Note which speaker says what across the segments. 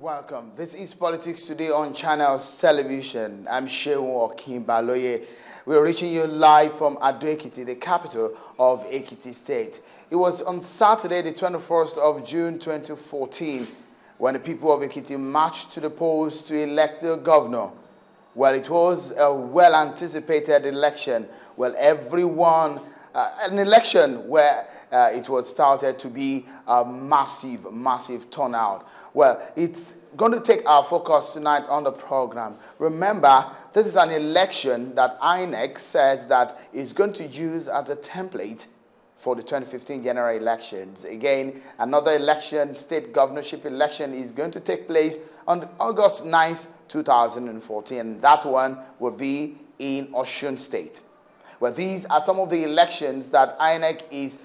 Speaker 1: welcome. This is Politics Today on Channels Television. I'm Seun Okinbaloye. We're reaching you live from Ado Ekiti, the capital of Ekiti State. It was on Saturday, the 21st of June 2014, when the people of Ekiti marched to the polls to elect the governor. Well, it was a well-anticipated election. Well, an election where it was started to be a massive turnout. Well, it's going to take our focus tonight on the program. Remember, this is an election that INEC says that is going to use as a template for the 2015 general elections. Again, another election, state governorship election, is going to take place on August 9th, 2014. That one will be in Osun State. Well, these are some of the elections that INEC is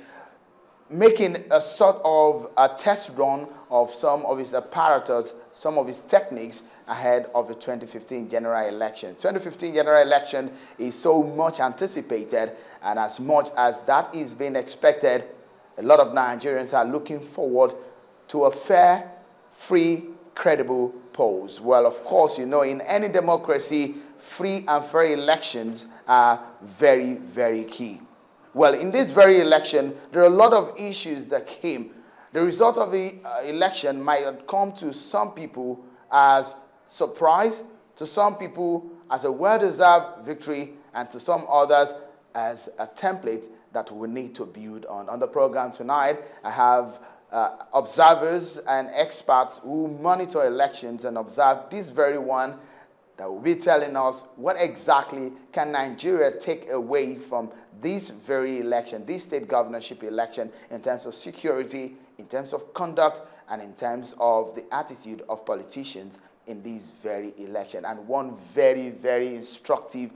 Speaker 1: making a sort of a test run of some of its apparatus, some of its techniques ahead of the 2015 general election. 2015 general election is so much anticipated, and as much as that is being expected, a lot of Nigerians are looking forward to a fair, free, credible polls. Well, of course, you know, in any democracy, free and fair elections are very, very key. Well, in this very election, there are a lot of issues that came. The result of the election might have come to some people as surprise, to some people as a well-deserved victory, and to some others as a template that we need to build on. On the program tonight, I have observers and experts who monitor elections and observe this very one that will be telling us what exactly can Nigeria take away from this very election, this state governorship election, in terms of security, in terms of conduct, and in terms of the attitude of politicians in this very election. And one very, very instructive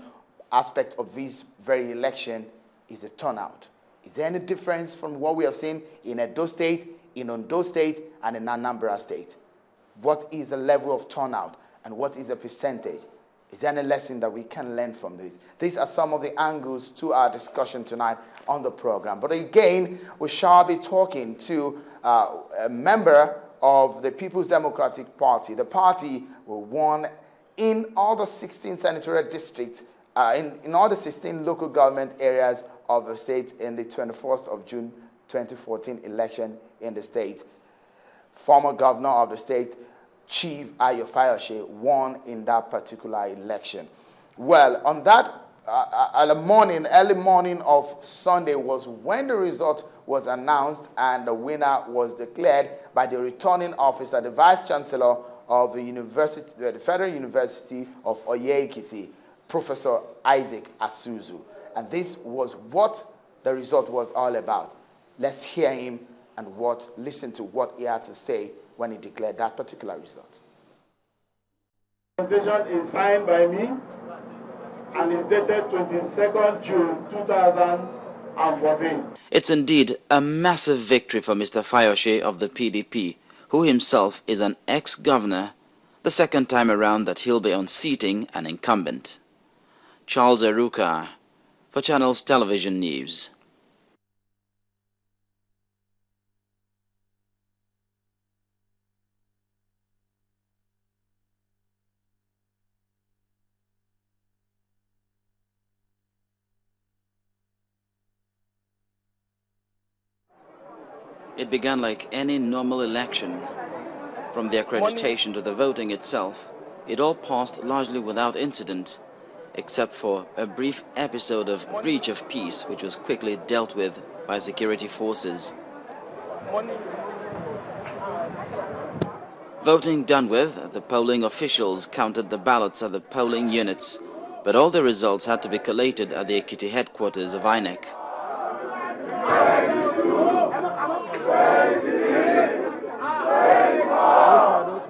Speaker 1: aspect of this very election is the turnout. Is there any difference from what we have seen in Ado State, in Ondo State, and in Anambra State? What is the level of turnout, and what is the percentage? Is there any lesson that we can learn from this? These are some of the angles to our discussion tonight on the program. But again, we shall be talking to a member of the People's Democratic Party. The party won in all the 16 senatorial districts, in all the 16 local government areas of the state in the 21st of June 2014 election in the state. Former governor of the state, Chief Ado Ekiti, won in that particular election. Well, on that early morning of Sunday was when the result was announced, and the winner was declared by the returning officer, the Vice Chancellor of the University, the Federal University of Ado Ekiti, Professor Isaac Asuzu. And this was what the result was all about. Let's hear him and listen to what he had to say when he declared that particular result.
Speaker 2: The presentation is signed by me and is dated 22nd June 2014.
Speaker 3: It's indeed a massive victory for Mr. Fayose of the PDP, who himself is an ex-governor, the second time around that he'll be unseating an incumbent. Charles Eruka for Channels Television News. It began like any normal election. From the accreditation to the voting itself, it all passed largely without incident, except for a brief episode of breach of peace, which was quickly dealt with by security forces. Voting done with, the polling officials counted the ballots at the polling units, but all the results had to be collated at the Ekiti headquarters of INEC.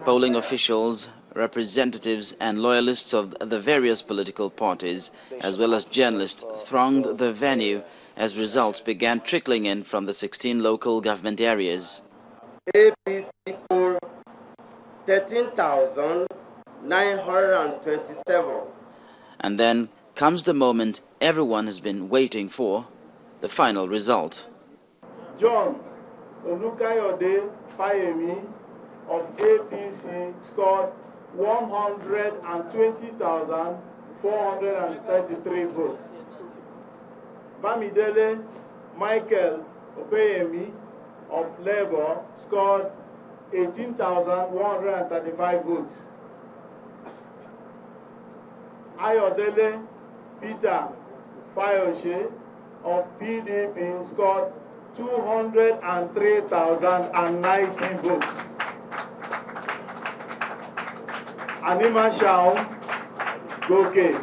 Speaker 3: Polling officials, representatives and loyalists of the various political parties, as well as journalists, thronged the venue as results began trickling in from the 16 local government areas.
Speaker 4: APC poll 13,927.
Speaker 3: And then comes the moment everyone has been waiting for, the final result.
Speaker 2: John Olukayode Fayemi of APC scored 120,433 votes. Bamidele Michael Opeyemi of Labour scored 18,135 votes. Ayodele Peter Fayoshe of PDP scored 203,090 votes. Anima Shaun Goke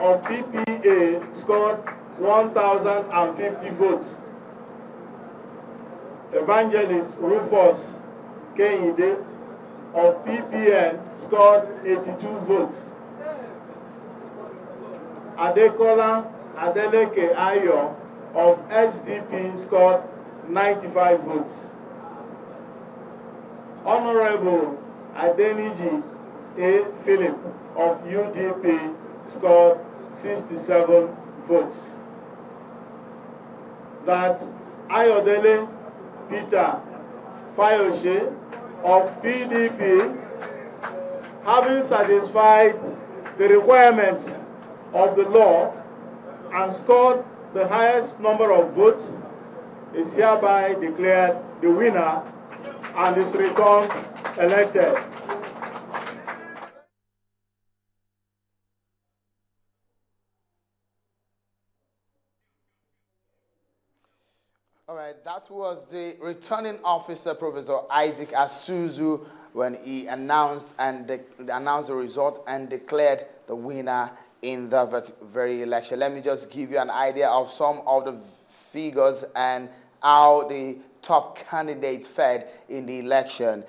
Speaker 2: of PPA scored 1,050 votes. Evangelist Rufus Kehinde of PPN scored 82 votes. Adekola Adeleke Ayo of SDP scored 95 votes. Honorable Adeniji A. Philip of UDP scored 67 votes. That Ayodele Peter Fayoshe of PDP, having satisfied the requirements of the law and scored the highest number of votes, is hereby declared the winner and is returned elected.
Speaker 1: All right, that was the returning officer, Professor Isaac Asuzu, when he announced the result and declared the winner in the very election. Let me just give you an idea of some of the figures and how the top candidate fared in the election.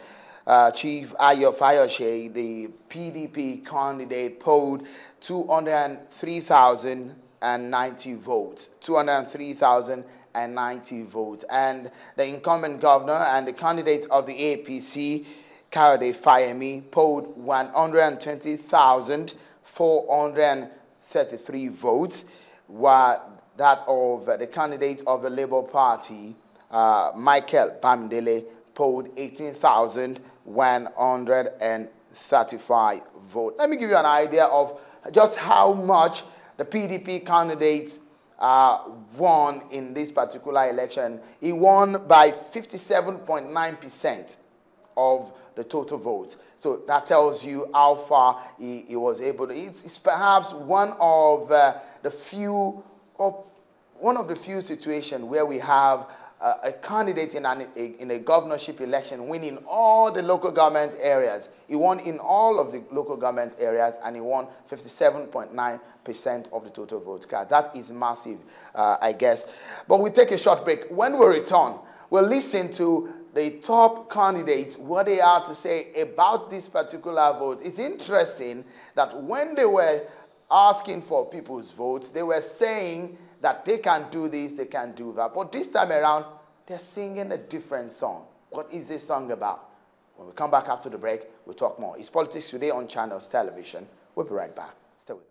Speaker 1: Chief Ayo Fayoshe, the PDP candidate, polled 203,090 votes. 203,090 votes. And the incumbent governor and the candidate of the APC, Ado Ekiti, polled 120,433 votes, while that of the candidate of the Labour Party, Michael Bamidele, polled 18,135 votes. Let me give you an idea of just how much the PDP candidates won in this particular election. He won by 57.9% of the total votes. So that tells you how far he was able to. It's perhaps one of the few situations where we have a candidate in a governorship election winning all the local government areas. He won in all of the local government areas, and he won 57.9% of the total votes cast. That is massive, I guess. But we'll take a short break. When we return, we'll listen to the top candidates, what they have to say about this particular vote. It's interesting that when they were asking for people's votes, they were saying that they can do this, they can do that. But this time around, they're singing a different song. What is this song about? When we come back after the break, we'll talk more. It's Politics Today on Channels Television. We'll be right back. Stay with us.